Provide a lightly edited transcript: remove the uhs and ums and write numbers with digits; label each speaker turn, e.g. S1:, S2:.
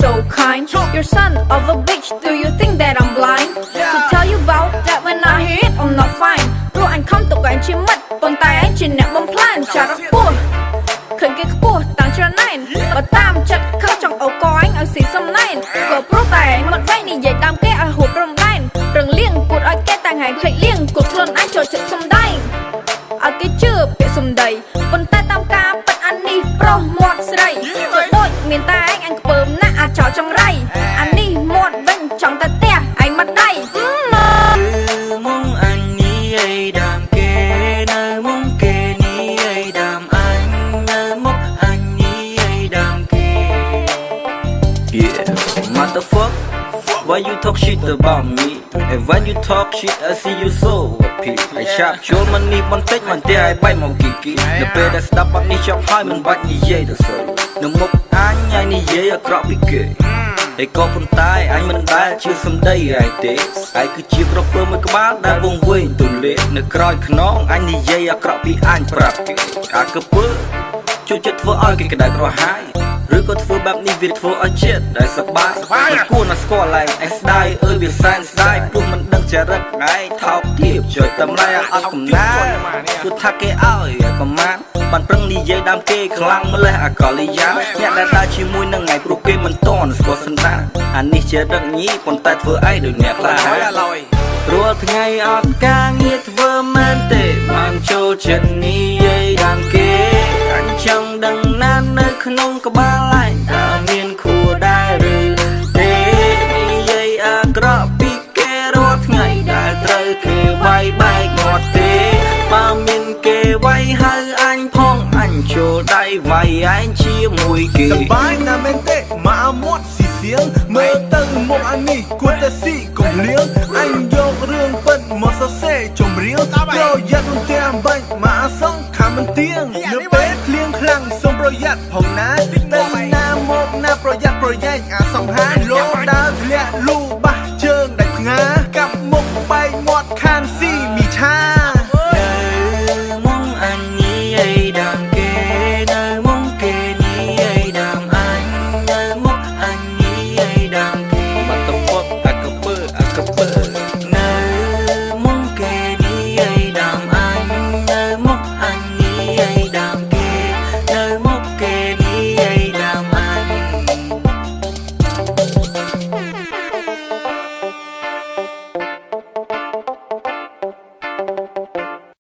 S1: so kind. You're son of a bitch, do you think that I'm blind? To tell you about that when I hear it, I'm not fine.ព្រោះអញខំទុកអញជាមិត្តប៉ុន្តែអញជាអ្នកបំផ្លាញចារពោះឃើញគេខ្ពស់តាំងច្រើនណែនបើតាមចិត្តខឹងចង់អូកអញឲ្យស៊ីសំណែនក៏ព្រោះតែអញមិនវែងនិយាយតាមគេឲ្យហួបរំដែនរងលៀងគួតឲ្យគេតាំងហើយភ្លេចលៀងគួតខ្លួនអញចូលចិត្តសំដែងឲ្យគេជឿពាក្យសំដីប៉ុន្តែតាមការពិតអានេះប្រុសមាត់ស្រីក៏ដូចមានតែអញខ្ពើមណាស់អាចោលចង្រៃអានេះមាត់វិញចង់តែផ្ទះអញមិនដៃ
S2: មុំអញនេះអីដើមគេនៅមុំគេនេះអីដើមអញនៅមុខអញនេះអីដើមគេ Yeah motherfucker why you talk shit about me and when you talk shit I see you so happy ហើយឆាប់ជួលមិននេះបន្តិចមិនទេឲ្យបែកមកគីគីនៅពេលដែលស្ដាប់បាត់នេះចង់ហើយមិនបាច់និយាយទៅសោះនៅមុខអញឲ្យនិយាយអាក្រក់ពីគេតែក៏ប៉ុន្តែអញមិនដែលជឿសម្ដីឯងទេឯងគឺជាក្រពើមួយក្បាលដែលវងវែងទូលេនៅក្រោយខ្នងអញនិយាយអាក្រក់ពីអញប្រាប់គេអាក្រពើជួយចិត្តធ្វើឲ្យគេក្តៅក្រហាយឬក៏ធ្វើបែបនេះវាធ្វើឲ្យចិត្តដែលសប្បាយមិនគួរណាស្គាល់ឯងស្ដាយអើយវាសែនស្ដាយព្រោះមិនដឹងចរិតឯងថោកទាបជួយតម្លៃអត់កំណាគឺថាគេឲ្យប្រមាណបានប្រឹងនិយាយដើមគេខ្លាំងម្លេះអាកលយាអ្នកដែលដើរជាមួយនឹងឯងព្រោះគេមិនតន់ស្គាល់សន្តានអានេះជារឹកញីប៉ុន្តែធ្វើឯងដូចអ្នកខ្លារាល់ថ្ងៃអត់ការងារធ្វើមែនទេបានចូលចិត្តនិយាយដើមគេអញចង់ដឹងណាស់នៅក្នុងក្បាលឯងតើមានខួរដែរឬទេនិយាយអាក្រក់ពីគេរាល់ថ្ងៃដែលត្រូវគេវាយបែកមាត់ទេបើមានគេវាយហៅអញផងអញចូលដៃវាយឯងជាមួយគេ
S3: សបាយណាស់មែនទេមកមាត់ស៊ីសៀងមើលទៅមុខអានេះគួរតែស៊ីកុំលៀងអញយករឿងពិតមកសរសេរចម្រៀងយកយ៉ាត់រំទាំងបាញ់មកសងខំមិនទៀងនៅពេលឃ្លៀងខ្លាំងសូមប្រយ័ត្នផងណាទៅណាមកណាប្រយ័ត្នប្រយែងអ